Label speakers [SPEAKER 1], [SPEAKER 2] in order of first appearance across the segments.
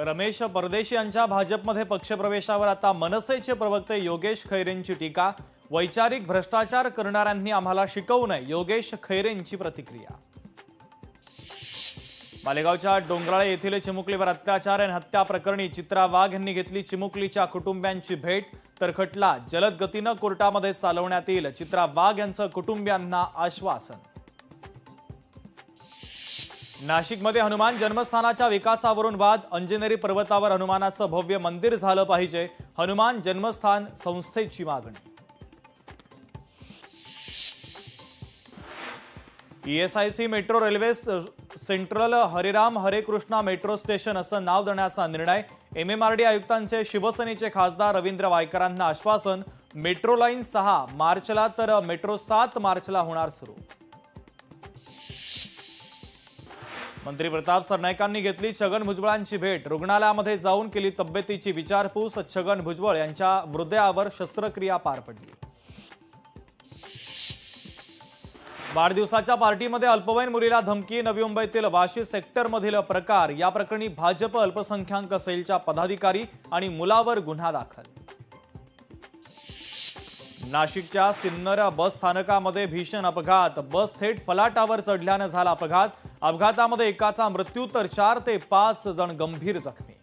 [SPEAKER 1] रमेश परदेशी यांच्या भाजपमध्ये पक्षप्रवेशावर आता मनसेचे प्रवक्ते योगेश खैरेंची टीका। वैचारिक भ्रष्टाचार करणाऱ्यांनी आम्हाला शिकवू नये, योगेश खैरेंची प्रतिक्रिया। मालेगावच्या डोंगराळे येथील चिमुकलीवर अत्याचार आणि हत्या प्रकरणी चित्रा वाघ यांनी घेतली चिमुकलीच्या कुटुंबियांची भेट, तर खटला जलद गतीने कोर्टामध्ये चालवण्यात येईल, चित्रा वाघ यांचं कुटुंबियांना आश्वासन। नाशिकमध्ये हनुमान जन्मस्थानाच्या विकासावरून वाद, अंजनेरी पर्वतावर हनुमानाचं भव्य मंदिर झालं पाहिजे, हनुमान जन्मस्थान संस्थेची मागणी। ESIC metro railway central Hariram हरे कृष्णा मेट्रो स्टेशन असं नाव देण्याचा निर्णय। एमएमआरडी आयुक्तांचे शिवसेनेचे खासदार रवींद्र वायकरांना आश्वासन, मेट्रो लाईन 6 मार्चला तर मेट्रो 7 मार्चला होणार सुरू। मंत्री प्रताप सरनाईकांनी घेतली छगन भुजबळांची भेट, रुग्णालयामध्ये जाऊन केली तब्येतीची विचारपूस, छगन भुजबळ यांच्या हृदयावर शस्त्रक्रिया पार पडली। वाढदिवसाच्या पार्टीमध्ये अल्पवयीन मुलीला धमकी, नवी मुंबईतील वाशी सेक्टरमधील प्रकार, या प्रकरणी भाजप अल्पसंख्याक सेलच्या पदाधिकारी आणि मुलावर गुन्हा दाखल। नाशिकच्या सिन्नर बस स्थानकामध्ये भीषण अपघात, बस थेट फलाटावर चढल्याने झाला अपघात, अपघातामध्ये एकाचा मृत्यू तर 4 ते 5 जण गंभीर जखमी।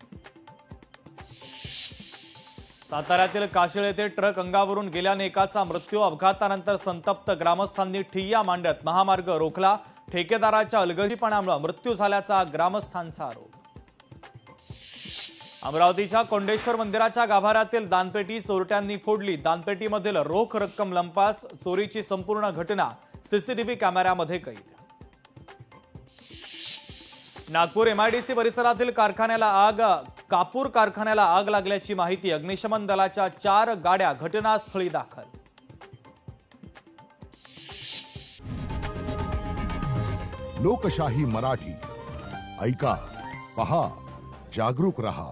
[SPEAKER 1] साताऱ्यातील काशिळ येथे ट्रक अंगावरून गेल्याने एकाचा मृत्यू, अपघातानंतर संतप्त ग्रामस्थांनी ठिय्या मांडत महामार्ग रोखला, ठेकेदाराच्या अलगर्जीपणामुळे मृत्यू झाल्याचा ग्रामस्थांचा आरोप। अमरावतीच्या कोंडेश्वर मंदिराच्या गाभाऱ्यातील दानपेटी चोरट्यांनी फोडली, दानपेटीमधील रोख रक्कम लंपास, चोरीची संपूर्ण घटना सीसीटीव्ही कॅमेऱ्यामध्ये कैद। नागपूर एमआयडीसी परिसरातील कारखान्याला आग, कापूर कारखान्याला आग लागल्याची माहिती, अग्निशमन दलाच्या 4 गाड्या घटनास्थळी दाखल।
[SPEAKER 2] लोकशाही मराठी ऐका, पहा, जागरूक रहा।